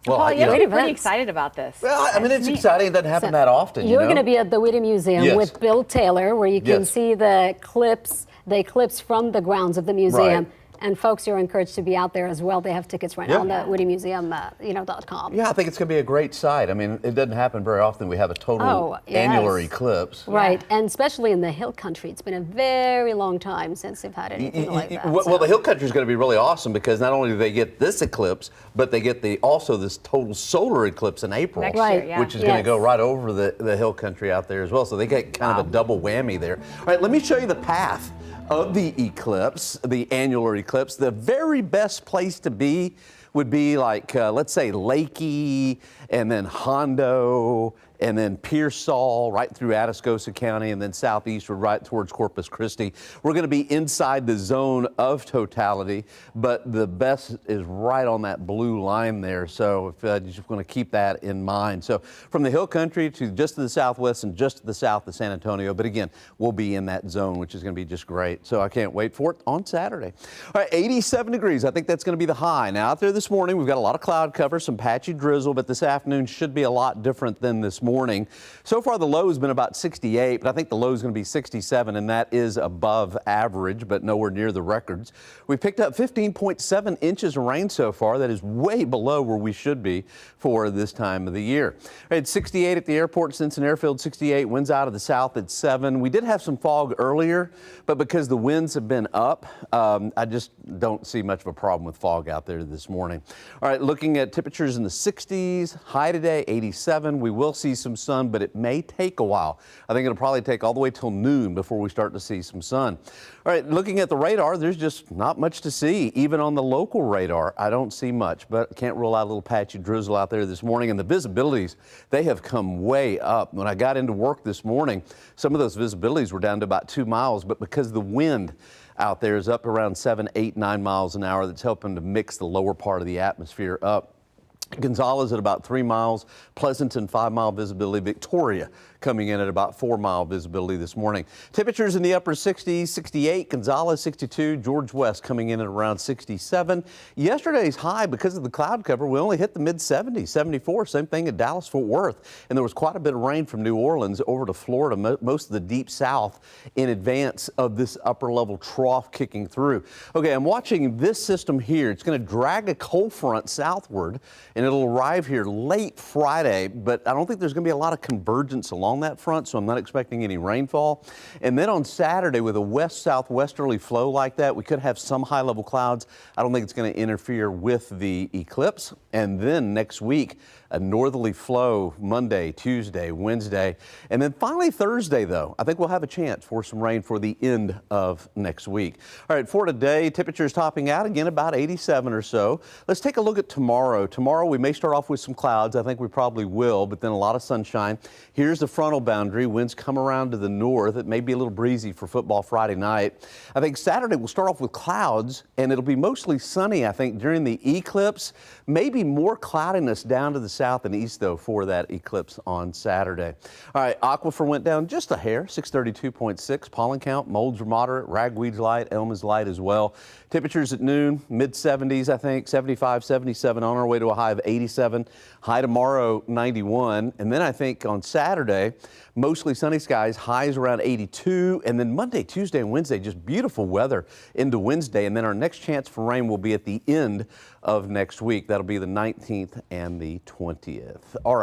Well, Paul, you have to know, be pretty excited about this. well, I mean, it's exciting. It doesn't happen that often. You're know? going to be at the Whitty Museum Yes. with Bill Taylor, where you can Yes. see the eclipse from the grounds of the museum. Right. And folks, you're encouraged to be out there as well. They have tickets right now on the WhittyMuseum, .com. Yeah, I think it's going to be a great sight. I mean, it doesn't happen very often. We have a total annular eclipse. Right, and especially in the hill country. It's been a very long time since they've had anything like that. Well, the hill country is going to be really awesome because not only do they get this eclipse, but they get also this total solar eclipse in April, Next year, yeah. which is going to go right over the hill country out there as well. So they get kind of a double whammy there. All right, let me show you the path of the eclipse, the annular eclipse. The very best place to be would be like, let's say, Leakey, and then Hondo, and then Pearsall, right through Atascosa County, and then southeastward right towards Corpus Christi. We're going to be inside the zone of totality, but the best is right on that blue line there. So if you just want to keep that in mind. So from the hill country to just to the southwest and just to the south of San Antonio, but again, we'll be in that zone, which is going to be just great. So I can't wait for it on Saturday. All right, 87 degrees. I think that's going to be the high. Now out there this morning, we've got a lot of cloud cover, some patchy drizzle, but this afternoon should be a lot different than this morning. So far, the low has been about 68, but I think the low is going to be 67, and that is above average, but nowhere near the records. We've picked up 15.7 inches of rain so far. That is way below where we should be for this time of the year. We had 68 at the airport, Simpson Airfield, 68. Winds out of the south at 7. We did have some fog earlier, but because the winds have been up, I just don't see much of a problem with fog out there this morning. All right, looking at temperatures in the 60s, high today, 87. We will see some sun, but it may take a while. I think it'll probably take all the way till noon before we start to see some sun. All right, looking at the radar, there's just not much to see. Even on the local radar, I don't see much, but can't rule out a little patchy drizzle out there this morning. And the visibilities, they have come way up. When I got into work this morning, some of those visibilities were down to about 2 miles, but because the wind out there is up around 7, 8, 9 miles an hour, that's helping to mix the lower part of the atmosphere up. Gonzales at about 3 miles, Pleasanton 5-mile visibility, Victoria coming in at about 4-mile visibility this morning. Temperatures in the upper 60s, 68, Gonzales 62, George West coming in at around 67. Yesterday's high, because of the cloud cover, we only hit the mid-70s, 74, same thing at Dallas-Fort Worth. And there was quite a bit of rain from New Orleans over to Florida, most of the deep south, in advance of this upper level trough kicking through. Okay, I'm watching this system here. It's going to drag a cold front southward, and it'll arrive here late Friday, but I don't think there's going to be a lot of convergence along that front, so I'm not expecting any rainfall. And then on Saturday, with a west-southwesterly flow like that, we could have some high-level clouds. I don't think it's going to interfere with the eclipse. And then next week, a northerly flow Monday, Tuesday, Wednesday. And then finally Thursday, though, I think we'll have a chance for some rain for the end of next week. All right, for today, temperatures topping out again about 87 or so. Let's take a look at tomorrow. Tomorrow, we may start off with some clouds. I think we probably will, but then a lot of sunshine. Here's the frontal boundary. Winds come around to the north. It may be a little breezy for football Friday night. I think Saturday we'll start off with clouds, and it'll be mostly sunny, I think, during the eclipse. Maybe more cloudiness down to the south and east, though, for that eclipse on Saturday. All right, aquifer went down just a hair, 632.6. Pollen count, molds are moderate, ragweed's light, elm is light as well. Temperatures at noon, mid-70s, I think, 75, 77, on our way to a high of 87. High tomorrow, 91. And then I think on Saturday, mostly sunny skies, highs around 82. And then Monday, Tuesday, and Wednesday, just beautiful weather into Wednesday. And then our next chance for rain will be at the end of next week. That'll be the 19th and the 20th. All right.